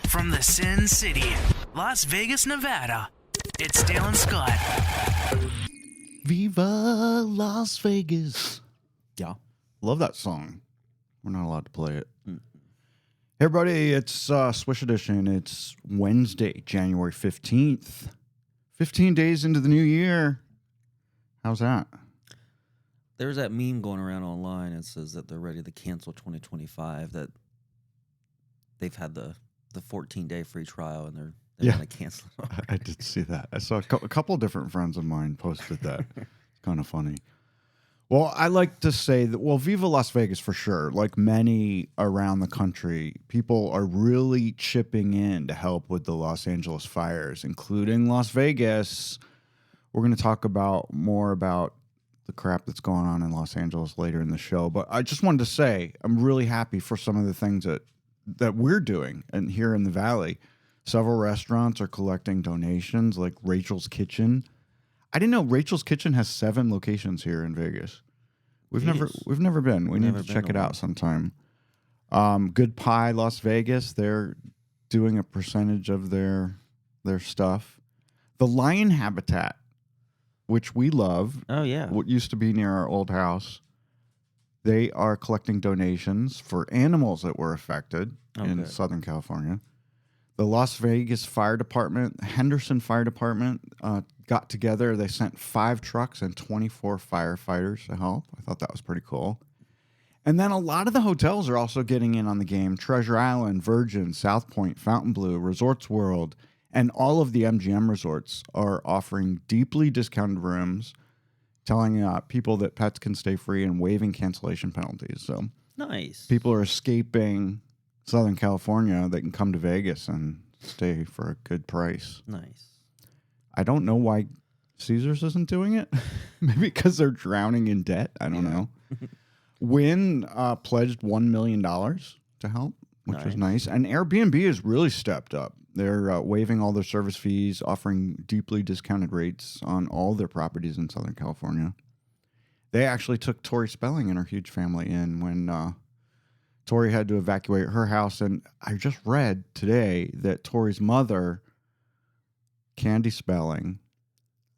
From the Sin City, Las Vegas, Nevada, it's Dale and Scott. Viva Las Vegas. Yeah. Love that song. We're not allowed to play it. Hey, everybody, it's Swish Edition. It's Wednesday, January 15th. 15 days into the new year. How's that? There's that meme going around online. It says that they're ready to cancel 2025, that they've had the 14-day free trial, and they're going to cancel it. I did see that. I saw a couple of different friends of mine posted that. It's kind of funny. Well, I like to say that, Viva Las Vegas for sure. Like many around the country, people are really chipping in to help with the Los Angeles fires, including Las Vegas. We're going to talk more about the crap that's going on in Los Angeles later in the show. But I just wanted to say I'm really happy for some of the things that we're doing and here in the Valley. Several restaurants are collecting donations, like Rachel's Kitchen. I didn't know Rachel's Kitchen has 7 locations here in Vegas. We've never been. We need to check it out sometime. Good Pie Las Vegas, they're doing a percentage of their stuff. The Lion Habitat, which we love. Oh, yeah. What used to be near our old house. They are collecting donations for animals that were affected in Southern California. The Las Vegas Fire Department, Henderson Fire Department, got together. They sent 5 trucks and 24 firefighters to help. I thought that was pretty cool. And then a lot of the hotels are also getting in on the game. Treasure Island, Virgin, South Point, Fontainebleau, Resorts World, and all of the MGM resorts are offering deeply discounted rooms, telling people that pets can stay free and waiving cancellation penalties. So nice. People are escaping Southern California. They can come to Vegas and stay for a good price. Nice. I don't know why Caesars isn't doing it. Maybe because they're drowning in debt. I don't know. Wynn pledged $1 million to help, which was nice. And Airbnb has really stepped up. They're waiving all their service fees, offering deeply discounted rates on all their properties in Southern California. They actually took Tori Spelling and her huge family in when Tori had to evacuate her house. And I just read today that Tori's mother, Candy Spelling,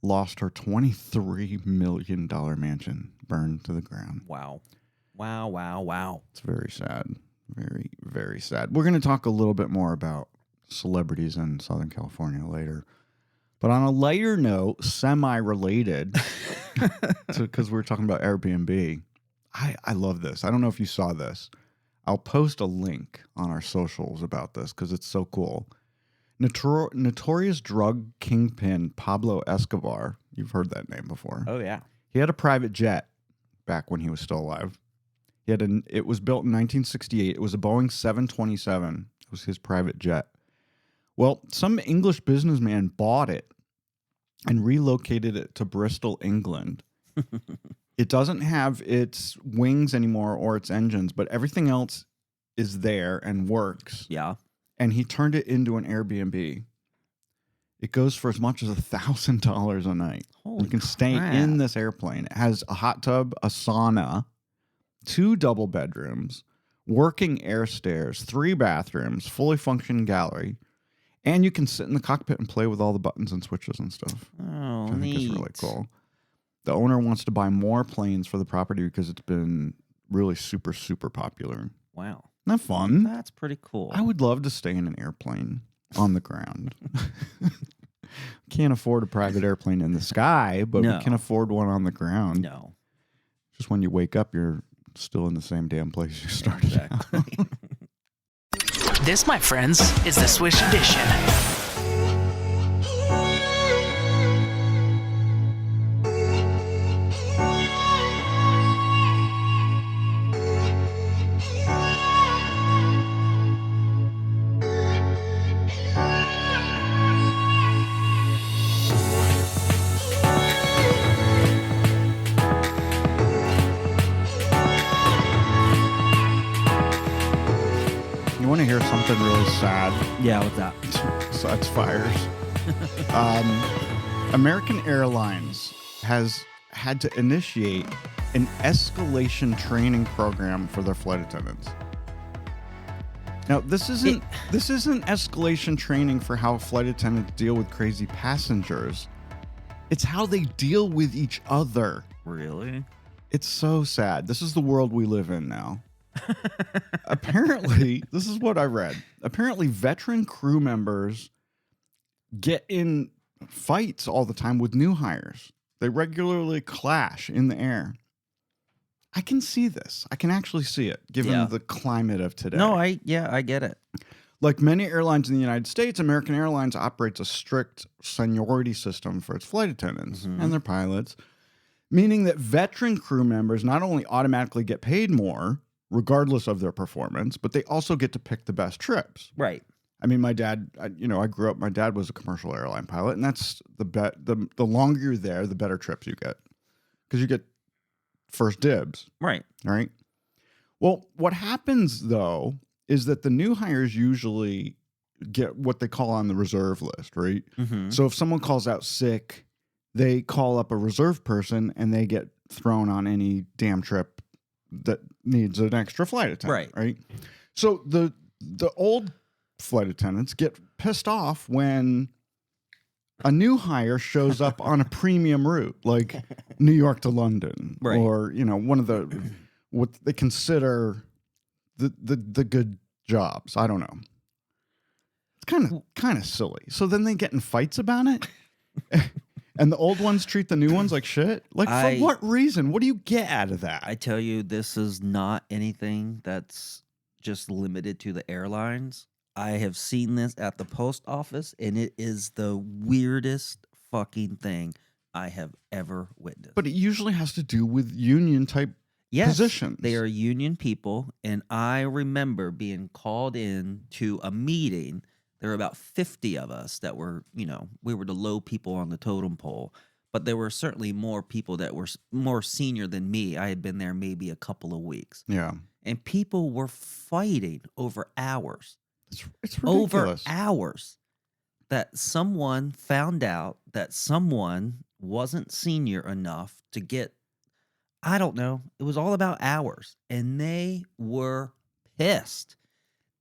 lost her $23 million mansion, burned to the ground. Wow. Wow, wow, wow. It's very sad. Very, very sad. We're going to talk a little bit more about celebrities in Southern California later. But on a lighter note, semi-related, because we're talking about Airbnb, I love this. I don't know if you saw this. I'll post a link on our socials about this because it's so cool. Notorious drug kingpin Pablo Escobar, you've heard that name before. Oh, yeah. He had a private jet back when he was still alive. It was built in 1968. It was a Boeing 727. It was his private jet. Well, some English businessman bought it and relocated it to Bristol, England. It doesn't have its wings anymore or its engines, but everything else is there and works. Yeah. And he turned it into an Airbnb. It goes for as much as $1,000 a night. Holy you can stay crap. in this airplane. It has a hot tub, a sauna, 2 double bedrooms, working air stairs, 3 bathrooms, fully functioning gallery, and you can sit in the cockpit and play with all the buttons and switches and stuff. Oh, which I think neat. is really cool. The owner wants to buy more planes for the property because it's been really super, super popular. Wow. Isn't that fun? That's pretty cool. I would love to stay in an airplane on the ground. Can't afford a private airplane in the sky, but we can afford one on the ground. No. Just when you wake up, you're still in the same damn place you started out. This, my friends, is the Swish Edition. You want to hear something really sad? Yeah, what's that? Besides fires. American Airlines has had to initiate an escalation training program for their flight attendants. Now, this isn't escalation training for how flight attendants deal with crazy passengers. It's how they deal with each other. Really? It's so sad. This is the world we live in now. Apparently, this is what I read. Apparently, veteran crew members get in fights all the time with new hires. They regularly clash in the air. I can see this. I can actually see it, given the climate of today. No, I get it. Like many airlines in the United States, American Airlines operates a strict seniority system for its flight attendants and their pilots, meaning that veteran crew members not only automatically get paid more, regardless of their performance, but they also get to pick the best trips. Right. I mean, my dad, I grew up, my dad was a commercial airline pilot, and that's the longer you're there, the better trips you get. Because you get first dibs. Right. Right. Well, what happens, though, is that the new hires usually get what they call on the reserve list, right? Mm-hmm. So if someone calls out sick, they call up a reserve person and they get thrown on any damn trip that needs an extra flight attendant, right? So the old flight attendants get pissed off when a new hire shows up on a premium route, like New York to London, or one of the what they consider the good jobs. I don't know. It's kind of silly. So then they get in fights about it, and the old ones treat the new ones like shit. Like, for what reason? What do you get out of that? I tell you, this is not anything that's just limited to the airlines. I have seen this at the post office, and it is the weirdest fucking thing I have ever witnessed. But it usually has to do with union type positions. They are union people, and I remember being called in to a meeting. There were about 50 of us that were, we were the low people on the totem pole, but there were certainly more people that were more senior than me. I had been there maybe a couple of weeks. Yeah. And people were fighting over hours. It's ridiculous. Over hours that someone found out that someone wasn't senior enough to get, I don't know, it was all about hours. And they were pissed.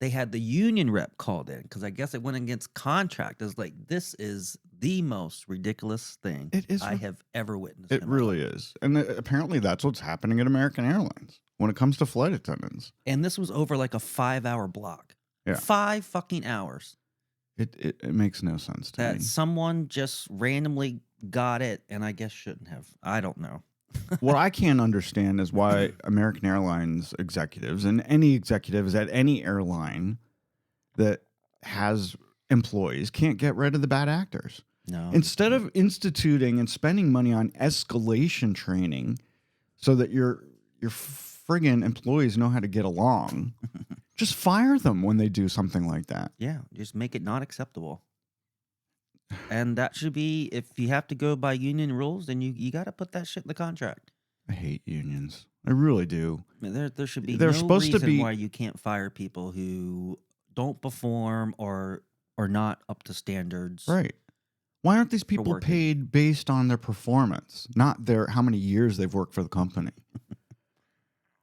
They had the union rep called in because I guess it went against contract. It was like, this is the most ridiculous thing I have ever witnessed. It really is. And apparently that's what's happening at American Airlines when it comes to flight attendants. And this was over like a 5-hour block. Yeah. 5 fucking hours. It makes no sense to me. That someone just randomly got it and I guess shouldn't have. I don't know. What I can't understand is why American Airlines executives and any executives at any airline that has employees can't get rid of the bad actors. No. Instead of instituting and spending money on escalation training so that your friggin' employees know how to get along, just fire them when they do something like that. Yeah, just make it not acceptable. And that should be, if you have to go by union rules, then you got to put that shit in the contract. I hate unions. I really do. I mean, there should be They're no supposed reason to be why you can't fire people who don't perform or are not up to standards. Right. Why aren't these people working. paid based on their performance, not how many years they've worked for the company?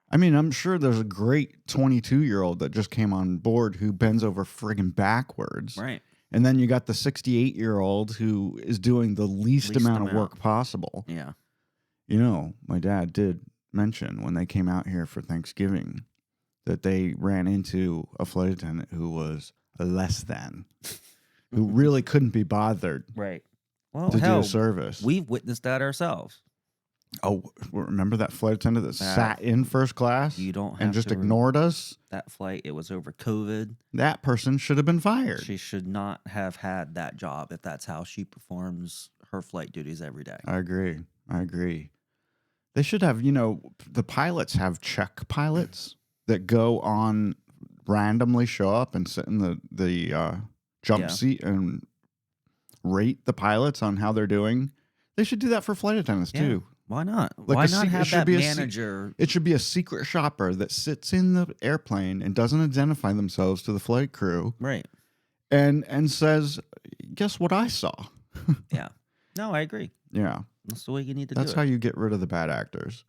I mean, I'm sure there's a great 22-year-old that just came on board who bends over friggin' backwards. Right. And then you got the 68-year-old who is doing the least amount of work possible. Yeah. My dad did mention when they came out here for Thanksgiving that they ran into a flight attendant who was less than, who really couldn't be bothered Right. Well, to do a service. We've witnessed that ourselves. Oh, remember that flight attendant that sat in first class You don't have and just to ignored us? That flight, it was over COVID. That person should have been fired. She should not have had that job if that's how she performs her flight duties every day. I agree. They should have, the pilots have check pilots that go on, randomly show up and sit in the jump seat and rate the pilots on how they're doing. They should do that for flight attendants too. Why not? Like Why not have that manager? It should be a secret shopper that sits in the airplane and doesn't identify themselves to the flight crew. Right. And says, guess what I saw? Yeah. No, I agree. Yeah. That's the way you need to do it. That's how you get rid of the bad actors.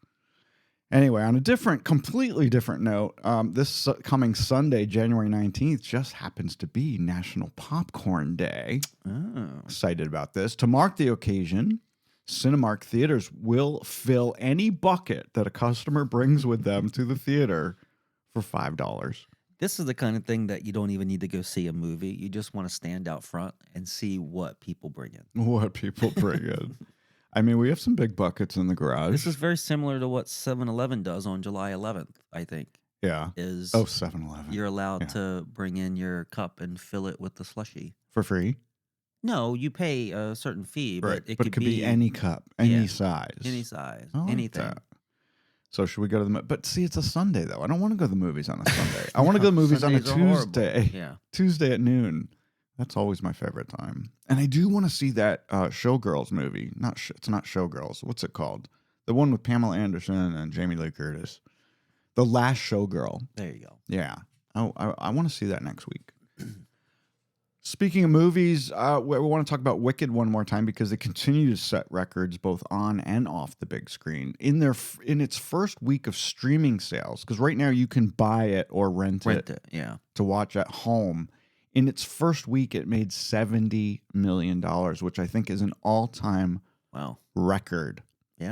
Anyway, on a completely different note, this coming Sunday, January 19th, just happens to be National Popcorn Day. Oh. Excited about this. To mark the occasion, Cinemark Theaters will fill any bucket that a customer brings with them to the theater for $5. This is the kind of thing that you don't even need to go see a movie. You just want to stand out front and see what people bring in. What people bring in. I mean, we have some big buckets in the garage. This is very similar to what 7-Eleven does on July 11th, I think. Yeah. Is 7-Eleven. You're allowed to bring in your cup and fill it with the slushie. For free? No, you pay a certain fee, Right. but it could could be any cup, any size. Any size, I like anything. that. So should we go to the... But see, it's a Sunday, though. I don't want to go to the movies on a Sunday. I want to go to the movies on a Sundays are horrible. Tuesday. Yeah. Tuesday at noon. That's always my favorite time. And I do want to see that Showgirls movie. It's not Showgirls. What's it called? The one with Pamela Anderson and Jamie Lee Curtis. The Last Showgirl. There you go. Yeah. Oh, I want to see that next week. Speaking of movies, we want to talk about Wicked one more time because they continue to set records both on and off the big screen in its first week of streaming sales. Because right now you can buy it or rent it to watch at home. In its first week, it made $70 million, which I think is an all-time record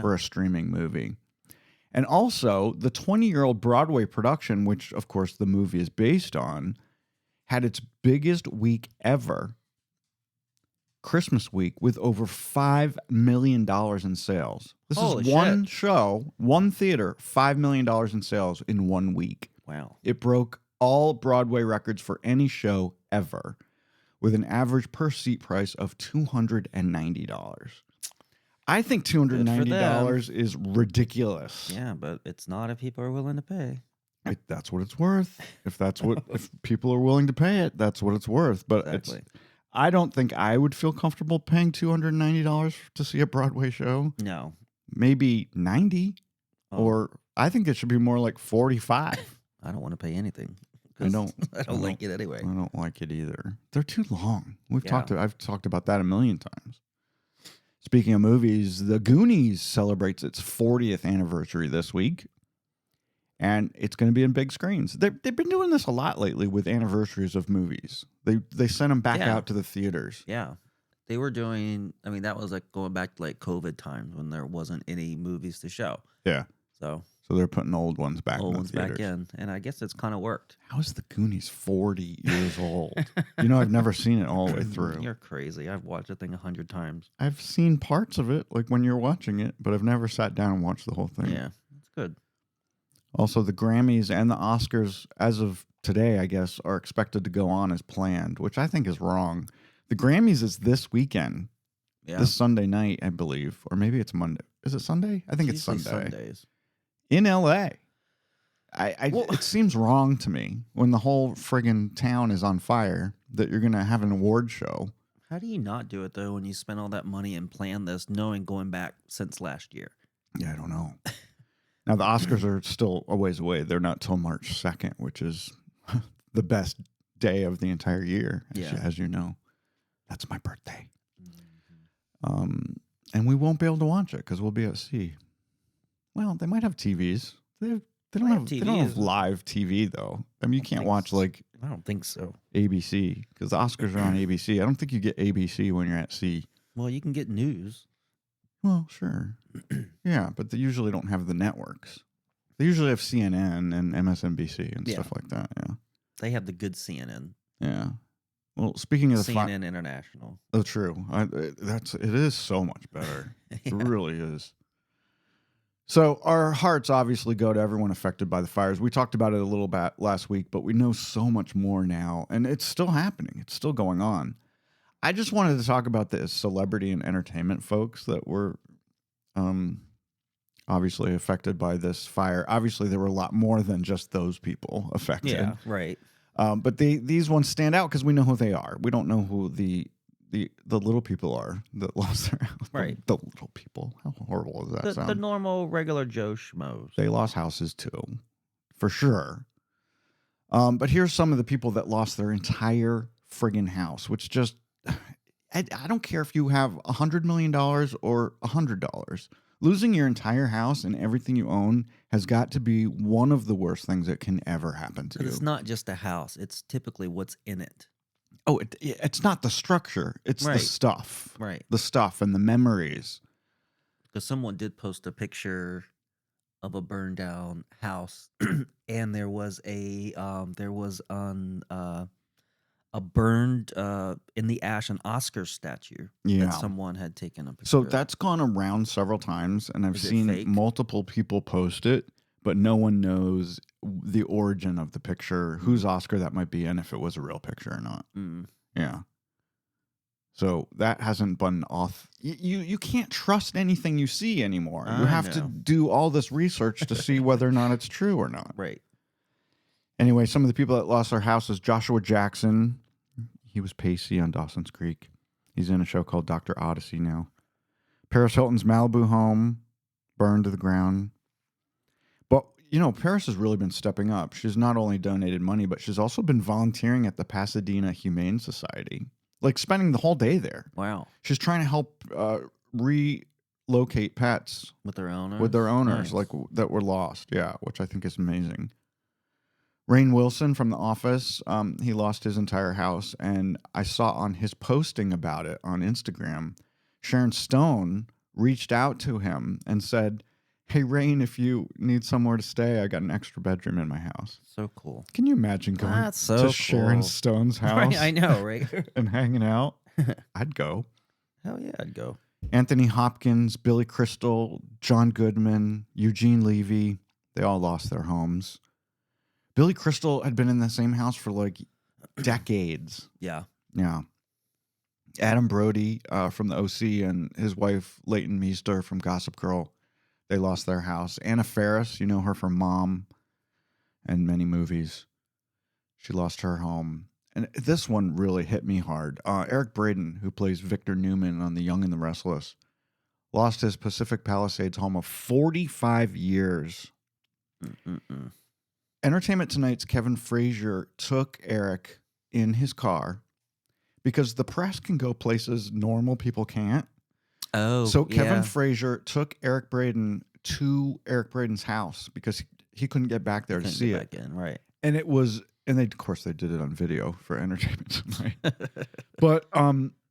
for a streaming movie. And also, the 20-year-old Broadway production, which, of course, the movie is based on, had its biggest week ever, Christmas week, with over $5 million in sales. This is one show, one theater, $5 million in sales in 1 week. Wow. It broke all Broadway records for any show ever, with an average per seat price of $290. I think $290 is ridiculous. Yeah, but it's not if people are willing to pay. That's what it's worth. If people are willing to pay it, that's what it's worth. But I don't think I would feel comfortable paying $290 to see a Broadway show. No. Maybe $90, or I think it should be more like $45. I don't want to pay anything. I don't like it anyway. I don't like it either. They're too long. I've talked about that a million times. Speaking of movies, the Goonies celebrates its 40th anniversary this week, and it's going to be in big screens. They've been doing this a lot lately with anniversaries of movies. They sent them back out to the theaters. Yeah. They were doing, I mean, that was like going back to like COVID times when there wasn't any movies to show. Yeah. So they're putting old ones back in the theaters. Back in, and I guess it's kind of worked. How is the Goonies 40 years old? I've never seen it all the way through. You're crazy. I've watched the thing 100 times. I've seen parts of it, like when you're watching it, but I've never sat down and watched the whole thing. Yeah, it's good. Also, the Grammys and the Oscars, as of today, I guess, are expected to go on as planned, which I think is wrong. The Grammys is this weekend, this Sunday night, I believe, or maybe it's Monday. Is it Sunday? I think it's Sunday. Sundays. In LA. It seems wrong to me when the whole friggin' town is on fire that you're going to have an award show. How do you not do it, though, when you spend all that money and plan this, knowing going back since last year? Yeah, I don't know. Now, the Oscars are still a ways away. They're not till March 2nd, which is the best day of the entire year, as you know. That's my birthday. Mm-hmm. And we won't be able to watch it because we'll be at sea. Well, they might have TVs. They don't have live TV, though. I mean, you can't watch, I don't think so. ABC, because the Oscars are on ABC. I don't think you get ABC when you're at sea. Well, you can get news. Well, sure. Yeah, but they usually don't have the networks. They usually have CNN and MSNBC and stuff like that, yeah. They have the good CNN. Yeah. Well, speaking of CNN International. Oh, true. It is so much better. It really is. So our hearts obviously go to everyone affected by the fires. We talked about it a little bit last week, but we know so much more now, and it's still happening. It's still going on. I just wanted to talk about the celebrity and entertainment folks that were obviously affected by this fire. Obviously, there were a lot more than just those people affected. Yeah, right. But these ones stand out because we know who they are. We don't know who the little people are that lost their house. Right. The little people. How horrible does that sound? The normal, regular Joe Schmoes. They lost houses too, for sure. But here's some of the people that lost their entire friggin' house, which just, I don't care if you have $100 million or $100. Losing your entire house and everything you own has got to be one of the worst things that can ever happen to you. It's not just a house. It's typically what's in it. Oh, it's not the structure. It's the Right. stuff. Right. The stuff and the memories. Because someone did post a picture of a burned down house, and there was a burned in the ash an Oscar statue Yeah. that someone had taken a picture. So of. that's gone around several times, and I've Is it seen fake? multiple people post it, but no one knows the origin of the picture, whose Oscar that might be, and if it was a real picture or not. Mm. Yeah. So that hasn't been off. You can't trust anything you see anymore. You I have to know. do all this research to see whether or not it's true or not. Right. Anyway, some of the people that lost their houses, Joshua Jackson. He was Pacey on Dawson's Creek. He's in a show called Dr. Odyssey now. Paris Hilton's Malibu home burned to the ground. But, Paris has really been stepping up. She's not only donated money, but she's also been volunteering at the Pasadena Humane Society. Like spending the whole day there. Wow. She's trying to help relocate pets With their owners. with their Nice. owners, like that were lost. Yeah, which I think is amazing. Rainn Wilson from The Office, he lost his entire house, and I saw on his posting about it on Instagram, Sharon Stone reached out to him and said, "Hey, Rainn, if you need somewhere to stay, I got an extra bedroom in my house." So cool. Can you imagine going That's so to Sharon cool. Stone's house Right, I know, right? and hanging out? I'd go. Hell yeah, I'd go. Anthony Hopkins, Billy Crystal, John Goodman, Eugene Levy, they all lost their homes. Billy Crystal had been in the same house for like decades. Yeah. Yeah. Adam Brody from the OC and his wife, Leighton Meester from Gossip Girl, they lost their house. Anna Faris, you know her from Mom and many movies. She lost her home. And this one really hit me hard. Eric Braeden, who plays Victor Newman on The Young and the Restless, lost his Pacific Palisades home of 45 years. Mm-mm-mm. Entertainment Tonight's Kevin Frazier took Eric in his car because the press can go places normal people can't. Oh, So Kevin yeah. Frazier took Eric Braeden to Eric Braeden's house because he couldn't get back there to Couldn't see get it. back in, right. And it was, and of course they did it on video for Entertainment Tonight. But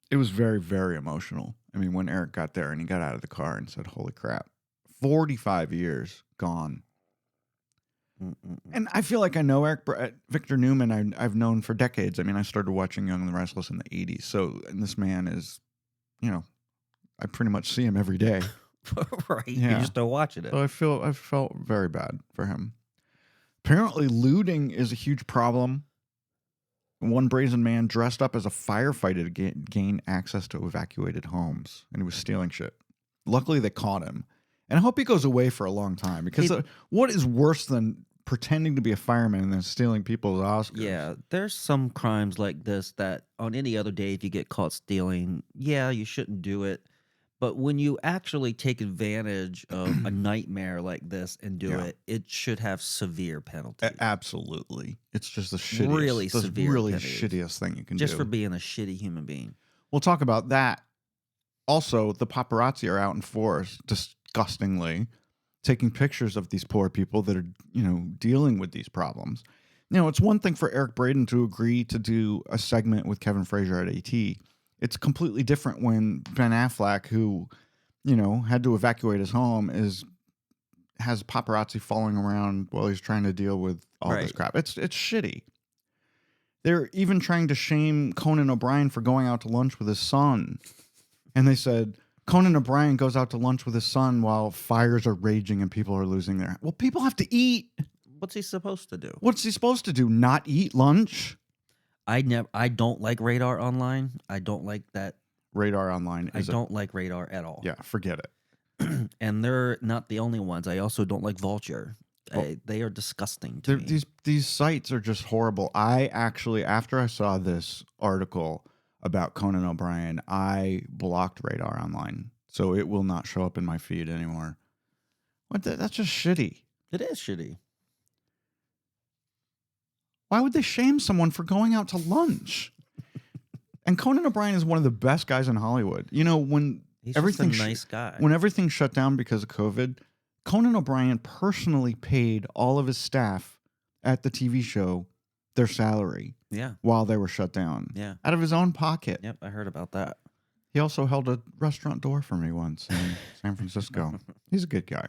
it was very, very emotional. I mean, when Eric got there and he got out of the car and said, "Holy crap, 45 years gone." Mm-mm-mm. And I feel like I know Victor Newman. I've known for decades. I mean, I started watching Young and the Restless in the 80s. So, and this man is, I pretty much see him every day. Right. Yeah. You're just still watching it. So I felt very bad for him. Apparently, looting is a huge problem. One brazen man dressed up as a firefighter to gain access to evacuated homes, and he was stealing shit. Luckily, they caught him. And I hope he goes away for a long time, because what is worse than pretending to be a fireman and then stealing people's Oscars? Yeah, there's some crimes like this that on any other day, if you get caught stealing, yeah, you shouldn't do it. But when you actually take advantage of a nightmare like this and do Yeah. it, it should have severe penalties. Absolutely. It's just the shittiest, Really the severe really penalties. shittiest thing you can Just do. for being a shitty human being. We'll talk about that. Also, the paparazzi are out in force, disgustingly, taking pictures of these poor people that are, dealing with these problems. It's one thing for Eric Braeden to agree to do a segment with Kevin Frazier at AT. It's completely different when Ben Affleck, who, had to evacuate his home, has paparazzi following around while he's trying to deal with all this Right. crap. It's shitty. They're even trying to shame Conan O'Brien for going out to lunch with his son. And they said, Conan O'Brien goes out to lunch with his son while fires are raging and people are losing their... Well, people have to eat. What's he supposed to do? What's he supposed to do? Not eat lunch? I don't like Radar Online. I don't like that. Radar Online I is don't like Radar at all. Yeah, forget it. And they're not the only ones. I also don't like Vulture. Oh. They are disgusting to me. These sites are just horrible. I actually, after I saw this article about Conan O'Brien, I blocked Radar Online. So it will not show up in my feed anymore. That's just shitty. It is shitty. Why would they shame someone for going out to lunch? And Conan O'Brien is one of the best guys in Hollywood. When He's everything just a nice guy. when everything shut down because of COVID, Conan O'Brien personally paid all of his staff at the TV show their salary Yeah. while they were shut down. Yeah. Out of his own pocket. Yep. I heard about that. He also held a restaurant door for me once in San Francisco. He's a good guy.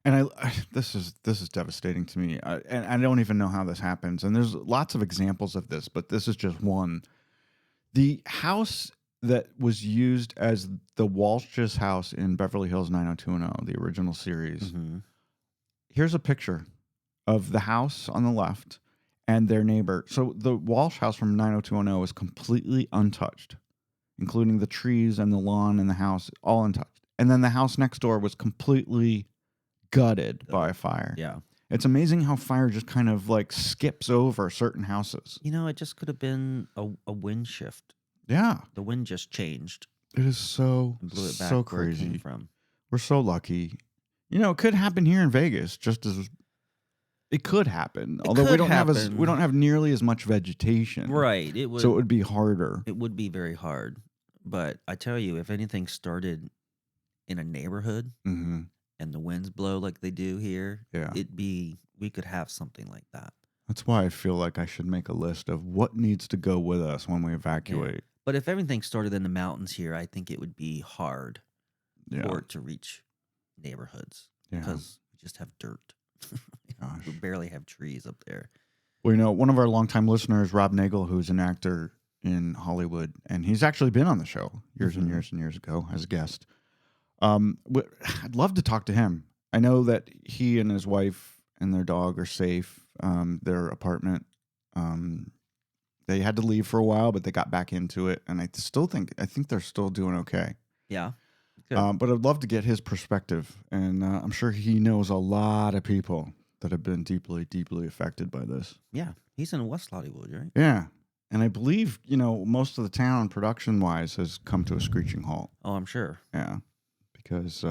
And this is devastating to me. And I don't even know how this happens. And there's lots of examples of this, but this is just one. The house that was used as the Walsh's house in Beverly Hills 90210, the original series. Mm-hmm. Here's a picture of the house on the left and their neighbor. So the Walsh house from 90210 is completely untouched, including the trees and the lawn and the house, all untouched. And then the house next door was completely gutted by a fire. Yeah. It's amazing how fire just kind of like skips over certain houses. You know, it just could have been a wind shift. Yeah. The wind just changed. It is so, And blew it back so where it came crazy. from. We're so lucky. You know, it could happen here in Vegas just as it could happen. Although we could don't happen. we don't have nearly as much vegetation. Right. So it would be harder. It would be very hard. But I tell you, if anything started in a neighborhood Mm-hmm. and the winds blow like they do here, Yeah. we could have something like that. That's why I feel like I should make a list of what needs to go with us when we evacuate. But if everything started in the mountains here, I think it would be hard Yeah. for it to reach neighborhoods Yeah. because we just have dirt. Gosh. We barely have trees up there. Well, you know, one of our longtime listeners, Rob Nagel, who's an actor in Hollywood, and he's actually been on the show years and years and years ago as a guest. I'd love to talk to him. I know that he and his wife and their dog are safe. Their apartment, they had to leave for a while, but they got back into it, and I think they're still doing okay. Yeah. Good. But I'd love to get his perspective, and I'm sure he knows a lot of people that have been deeply, deeply affected by this. Yeah. He's in West Hollywood, right? Yeah. And I believe, you know, most of the town production-wise has come to a screeching halt. Oh, I'm sure. Yeah. Because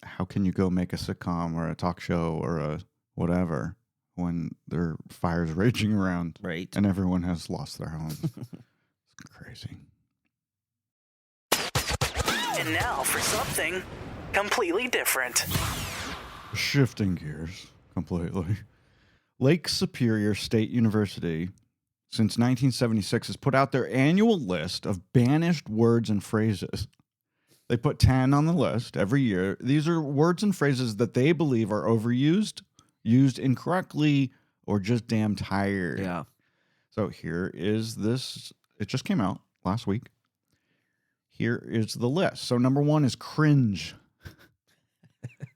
how can you go make a sitcom or a talk show or a whatever when there are fires raging around Right. and everyone has lost their homes? It's crazy. And now for something completely different. Shifting gears completely. Lake Superior State University, since 1976, has put out their annual list of banished words and phrases. They put 10 on the list every year. These are words and phrases that they believe are overused, used incorrectly, or just damn tired. Yeah. So here is this. It just came out last week. Here is the list. So number 1 is cringe.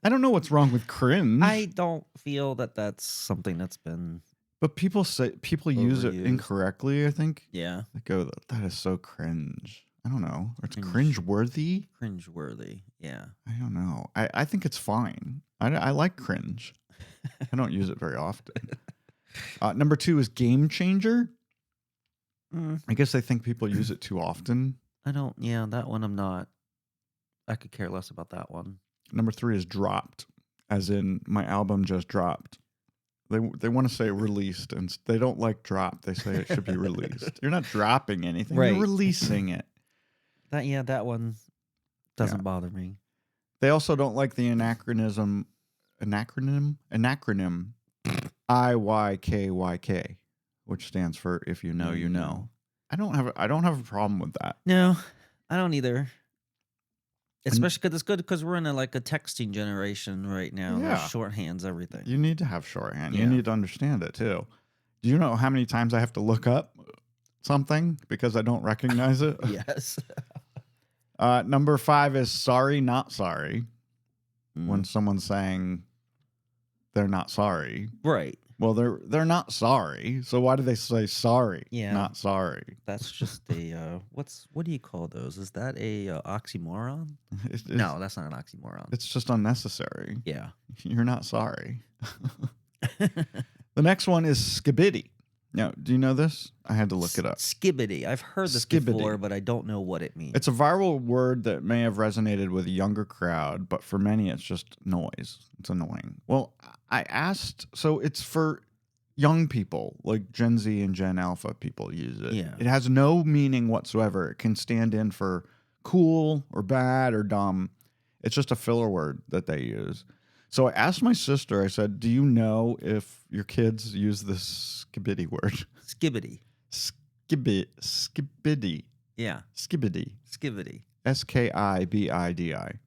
I don't know what's wrong with cringe. I don't feel that that's something that's been. But people use it Overused. incorrectly, I think. Yeah. They go, that is so cringe. I don't know. Or it's Cringe. cringe-worthy. Cringeworthy. Yeah. I don't know. I think it's fine. I like cringe. I don't use it very often. Number 2 is game changer. I guess they think people use it too often. I don't. Yeah, that one I'm not. I could care less about that one. Number 3 is dropped, as in my album just dropped. They want to say released, and they don't like drop. They say it should be released. You're not dropping anything. Right. You're releasing it. That one doesn't bother me. They also don't like the anachronism, IYKYK, which stands for if you know, you know. I don't have a problem with that. No, I don't either. Especially because it's good because we're in a texting generation right now. Yeah. There's shorthands, everything. You need to have shorthand. You Yeah. need to understand it too. Do you know how many times I have to look up something because I don't recognize it? Yes. Number 5 is sorry, not sorry. When someone's saying they're not sorry. Right. Well, they're not sorry. So why do they say sorry? Yeah. Not sorry. That's just a what do you call those? Is that a oxymoron? It's, No, that's not an oxymoron. It's just unnecessary. Yeah. You're not sorry. The next one is skibidi. Now, do you know this? I had to look it up. Skibbity. I've heard this Skibbity. before, but I don't know what it means. It's a viral word that may have resonated with a younger crowd, but for many, it's just noise. It's annoying. Well, I asked, so it's for young people, like Gen Z and Gen Alpha people use it. Yeah. It has no meaning whatsoever. It can stand in for cool or bad or dumb. It's just a filler word that they use. So I asked my sister, I said, do you know if your kids use this skibbity word? Skibbity. Skibbity. Yeah. Skibbity. Skibbity. Skibidi.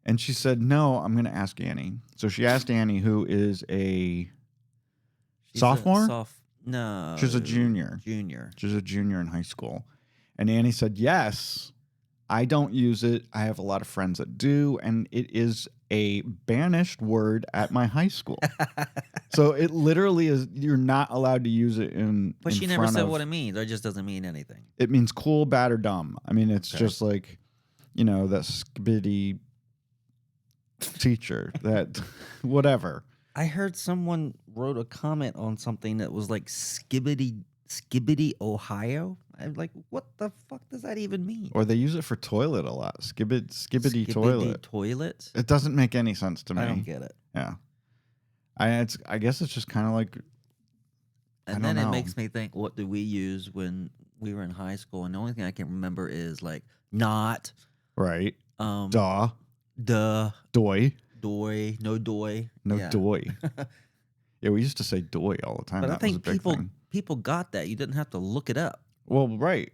And she said, no, I'm going to ask Annie. So she asked Annie, who is a sophomore? No. She's a junior. She's a junior in high school. And Annie said, yes, I don't use it. I have a lot of friends that do. And it is a banished word at my high school. So it literally is, you're not allowed to use it in But she in never front said of, what it means. Or it just doesn't mean anything. it means cool, bad, or dumb. I mean, it's Okay. just like, you know, that skibbity teacher, that whatever. I heard someone wrote a comment on something that was like Skibbity, Ohio. I'm like, what the fuck does that even mean? Or they use it for toilet a lot. Skibbity toilet. Toilet? It doesn't make any sense to me. I don't get it. Yeah. I guess it's just kind of like, And then it makes me think, what did we use when we were in high school? And the only thing I can remember is like not, right. duh, Doy. doy, no doy. No Yeah. doy. Yeah, we used to say doy all the time. But I that was a think big thing. people got that. You didn't have to look it up. Well, right.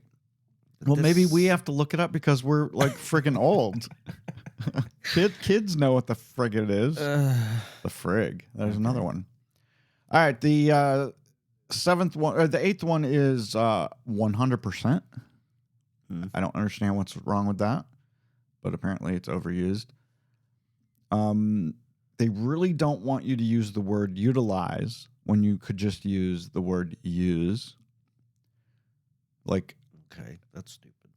Well, maybe we have to look it up because we're like friggin' old. Kids know what the frig it is. The frig. There's another one. All right. The seventh one, or the eighth one is 100%. I don't understand what's wrong with that, but apparently it's overused. They really don't want you to use the word utilize when you could just use the word use. Like, okay, that's stupid.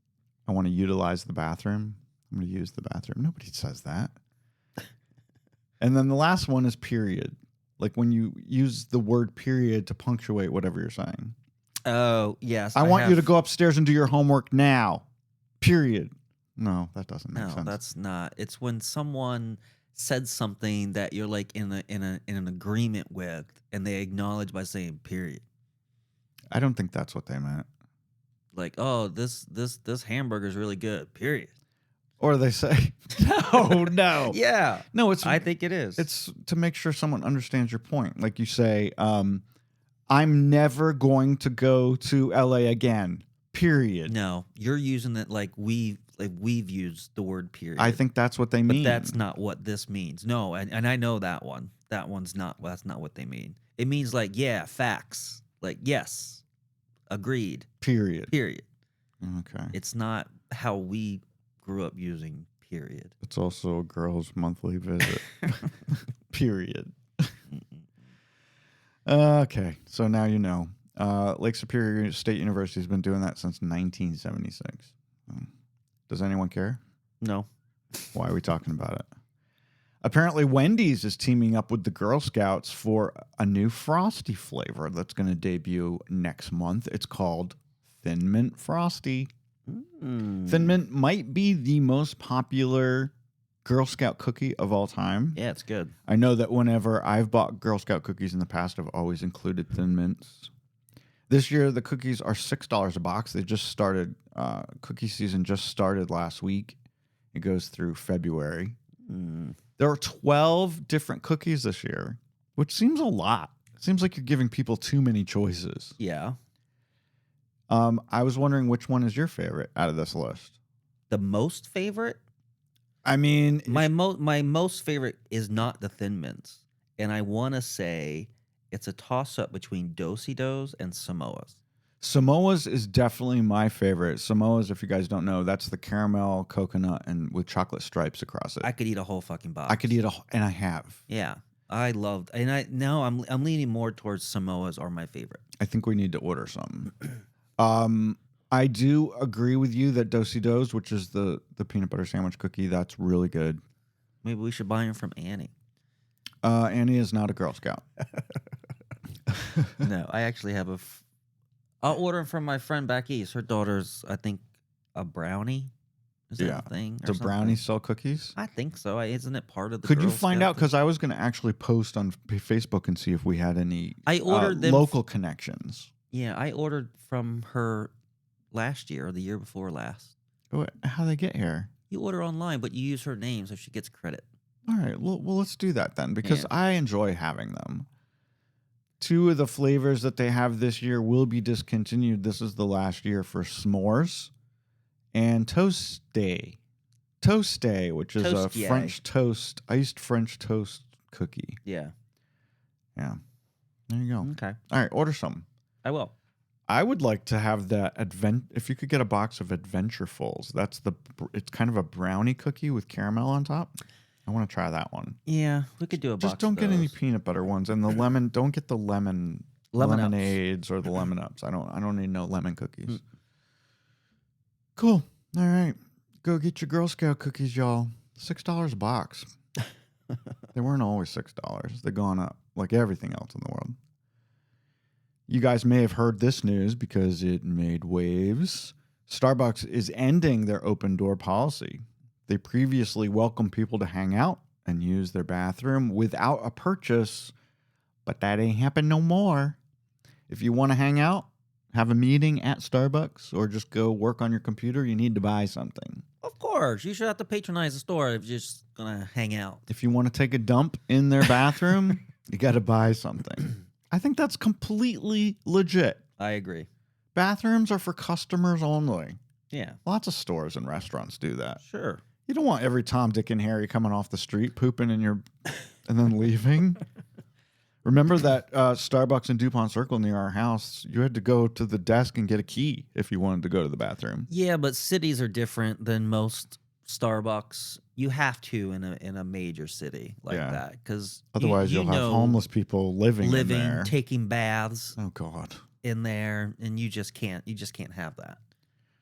I want to utilize the bathroom. I'm going to use the bathroom. Nobody says that. And then the last one is period. Like when you use the word period to punctuate whatever you're saying. Oh, yes. I want you to go upstairs and do your homework now. Period. No, that doesn't make sense. No, that's not. It's when someone said something that you're like in an agreement with, and they acknowledge by saying period. I don't think that's what they meant. Like, oh, this hamburger is really good. Period. Or they say, no. Yeah. No, it's. I think it is. It's to make sure someone understands your point. Like you say, I'm never going to go to LA again. Period. No, you're using it like we've used the word period. I think that's what they mean. But that's not what this means. No, and I know that one. That one's not. That's not what they mean. It means like, yeah, facts. Like, yes, agreed. Period. Okay. It's not how we grew up using period. It's also a girl's monthly visit. Period. Okay, so now you know. Lake Superior State University has been doing that since 1976. Does anyone care? No. Why are we talking about it? Apparently, Wendy's is teaming up with the Girl Scouts for a new Frosty flavor that's going to debut next month. It's called Thin Mint Frosty. Thin Mint might be the most popular Girl Scout cookie of all time. Yeah, it's good. I know that whenever I've bought Girl Scout cookies in the past, I've always included Thin Mints. This year, the cookies are $6 a box. They just started, cookie season just started last week. It goes through February. There are 12 different cookies this year, which seems a lot. It seems like you're giving people too many choices. Yeah. I was wondering which one is your favorite out of this list? The most favorite? I mean, My most favorite is not the Thin Mints. And I want to say it's a toss-up between Do-si-dos and Samoas. Samoa's is definitely my favorite. Samoa's, if you guys don't know, that's the caramel, coconut, and with chocolate stripes across it. I could eat a whole fucking box. I could eat and I have. Yeah. I loved, and I'm leaning more towards Samoa's are my favorite. I think we need to order some. I do agree with you that Do-si-dos, which is the peanut butter sandwich cookie, that's really good. Maybe we should buy them from Annie. Annie is not a Girl Scout. No, I actually have I'll order them from my friend back east. Her daughter's, I think, a brownie. Is that a thing? Do brownies sell cookies? I think so. Isn't it part of the Could you Girl find Scout out? Because I was going to actually post on Facebook and see if we had any I ordered them local connections. Yeah, I ordered from her last year or the year before last. How they get here? You order online, but you use her name so she gets credit. All right. Well, let's do that then because Yeah. I enjoy having them. 2 of the flavors that they have this year will be discontinued. This is the last year for s'mores and toasté. Toasté, which is a Toastie. French toast, iced French toast cookie. Yeah. Yeah. There you go. Okay. All right. Order some. I will. I would like to have that if you could get a box of Adventurefuls. It's kind of a brownie cookie with caramel on top. I want to try that one. Yeah, we could do a box. Just don't of get any those. peanut butter ones, and the lemon. Don't get the Lemon Ups. lemonades or the lemon ups. I don't need no lemon cookies. Cool. All right, go get your Girl Scout cookies, y'all. $6 a box. They weren't always $6. They've gone up like everything else in the world. You guys may have heard this news because it made waves. Starbucks is ending their open door policy. They previously welcomed people to hang out and use their bathroom without a purchase, but that ain't happen no more. If you want to hang out, have a meeting at Starbucks, or just go work on your computer, you need to buy something. Of course, you should have to patronize the store if you're just gonna hang out. If you want to take a dump in their bathroom, you got to buy something. I think that's completely legit. I agree. Bathrooms are for customers only. Yeah, Lots of stores and restaurants do that. sure. You don't want every Tom, Dick, and Harry coming off the street, pooping in your, and then leaving. Remember that Starbucks in DuPont Circle near our house? You had to go to the desk and get a key if you wanted to go to the bathroom. Yeah, but cities are different than most Starbucks. You have to in a major city like Yeah. that because Otherwise, you'll have homeless people living in there. taking baths Oh God. in there, and you just can't have that.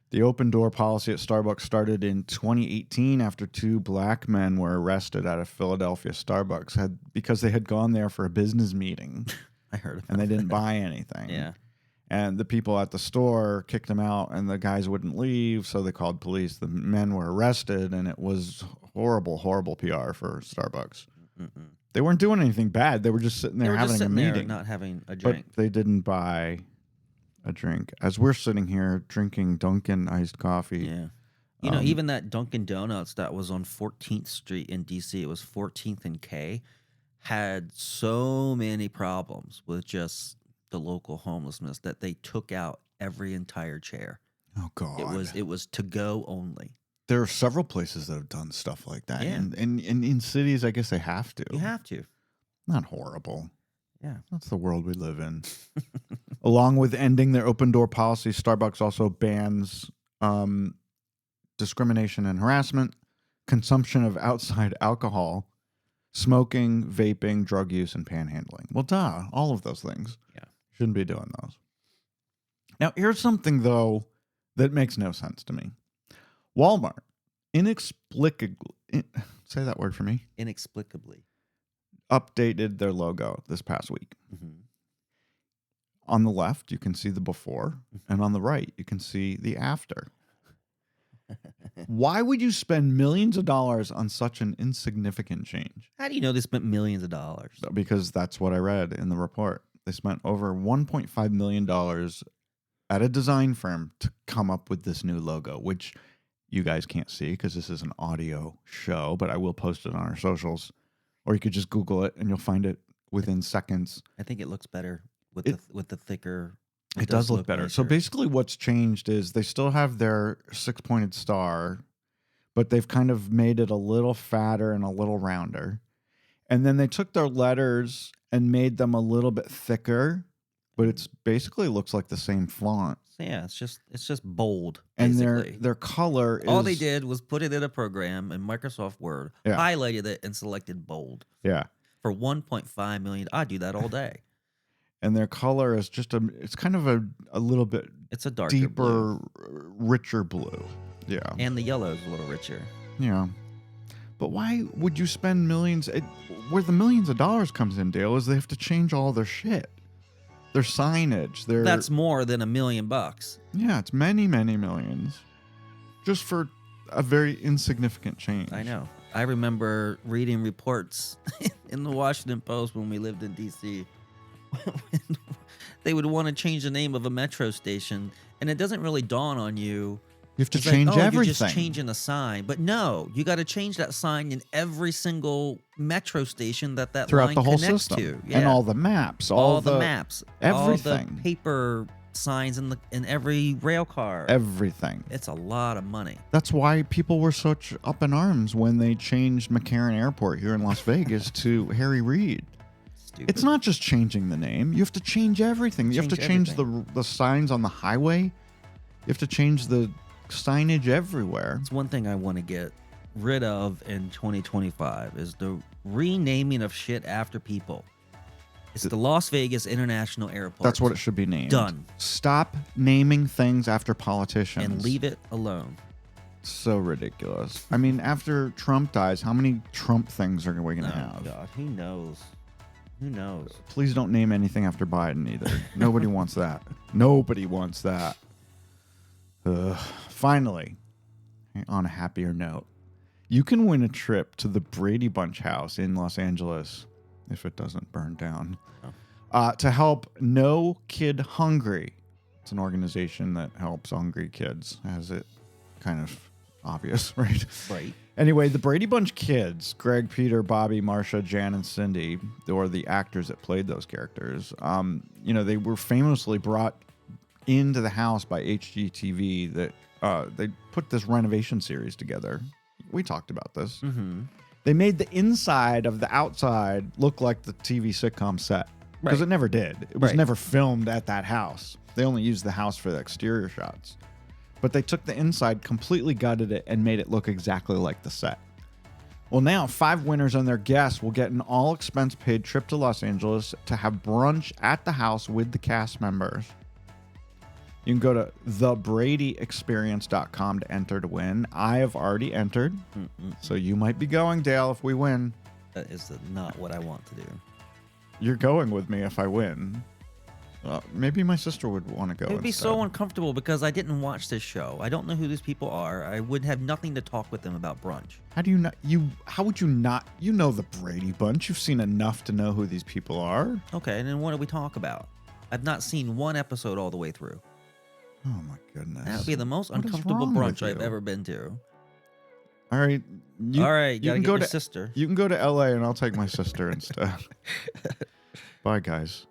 The open door policy at Starbucks started in 2018 after 2 black men were arrested at a Philadelphia Starbucks because they had gone there for a business meeting I heard about and they didn't buy anything. Yeah. And the people at the store kicked them out and the guys wouldn't leave, so they called police. The men were arrested and it was horrible, horrible PR for Starbucks. Mm-mm. They weren't doing anything bad. They were just sitting They there were having just sitting a there meeting. not having a But drink. they didn't buy a drink. As we're sitting here drinking Dunkin' iced coffee. Yeah. You know, even that Dunkin' Donuts that was on 14th Street in D.C., it was 14th and K, had so many problems with just the local homelessness that they took out every entire chair. Oh God. It was to go only. There are several places that have done stuff like that. Yeah. And in cities, I guess they have to. You have to. Not horrible. Yeah. That's the world we live in. Along with ending their open door policy, Starbucks also bans discrimination and harassment, consumption of outside alcohol, smoking, vaping, drug use, and panhandling. Well, duh, all of those things. Yeah. Shouldn't be doing those. Now, here's something, though, that makes no sense to me. Walmart, inexplicably, say that word for me, Inexplicably. updated their logo this past week. Mm-hmm. On the left, you can see the before, and on the right, you can see the after. Why would you spend millions of dollars on such an insignificant change? How do you know they spent millions of dollars? Because that's what I read in the report. They spent over $1.5 million at a design firm to come up with this new logo, which you guys can't see because this is an audio show, but I will post it on our socials. Or you could just Google it and you'll find it within seconds. I think it looks better with the thicker. It does look better. So nicer. basically what's changed is they still have their 6-pointed star, but they've kind of made it a little fatter and a little rounder. And then they took their letters and made them a little bit thicker, but it's basically looks like the same font. So yeah, it's just bold. And Basically. their color is All they did was put it in a program in Microsoft Word, Yeah. highlighted it, and selected bold. Yeah. For $1.5 million, I'd do that all day. And their color is just it's kind of a little bit It's a darker deeper, blue. richer blue. Yeah. And the yellow is a little richer. Yeah. But why would you spend millions? Where the millions of dollars comes in, Dale, is they have to change all their shit. Their signage. That's more than $1 million. Yeah, it's many, many millions. Just for a very insignificant change. I know. I remember reading reports in the Washington Post when we lived in D.C. They would want to change the name of a metro station, and it doesn't really dawn on you You have to It's change like, oh, everything. You're just changing a sign. But no, you got to change that sign in every single metro station that throughout line the whole connects system. to. And all the maps. all the maps. All everything. the paper signs in every rail car. Everything. It's a lot of money. That's why people were such up in arms when they changed McCarran Airport here in Las Vegas to Harry Reid. Stupid. It's not just changing the name. You have to change everything. You have to change the signs on the highway. You have to change the signage everywhere. It's one thing I want to get rid of in 2025 is the renaming of shit after people. It's the Las Vegas International Airport. That's what it should be named. Done. Stop naming things after politicians. And leave it alone. So ridiculous. I mean, after Trump dies, how many Trump things are we going to have? God, who knows? Who knows? Please don't name anything after Biden either. Nobody wants that. Nobody wants that. Finally, on a happier note, you can win a trip to the Brady Bunch house in Los Angeles if it doesn't burn down. To help No Kid Hungry. It's an organization that helps hungry kids, as it kind of obvious, right? Right. Anyway, the Brady Bunch kids, Greg, Peter, Bobby, Marcia, Jan, and Cindy, or the actors that played those characters, they were famously brought into the house by HGTV that they put this renovation series together. We talked about this. Mm-hmm. They made the inside of the outside look like the TV sitcom set. Because it never did. It was never filmed at that house. They only used the house for the exterior shots. But they took the inside, completely gutted it, and made it look exactly like the set. Well, now 5 winners and their guests will get an all-expense-paid trip to Los Angeles to have brunch at the house with the cast members. You can go to thebradyexperience.com to enter to win. I have already entered, so you might be going, Dale, if we win. That is not what I want to do. You're going with me if I win. Maybe my sister would want to go. It would be so uncomfortable because I didn't watch this show. I don't know who these people are. I would have nothing to talk with them about brunch. How do you not? How would you not? You know the Brady Bunch. You've seen enough to know who these people are. Okay, and then what do we talk about? I've not seen one episode all the way through. Oh my goodness. That would be the most uncomfortable brunch I've ever been to. All right. You can go to sister. You can go to LA and I'll take my sister instead. Bye, guys.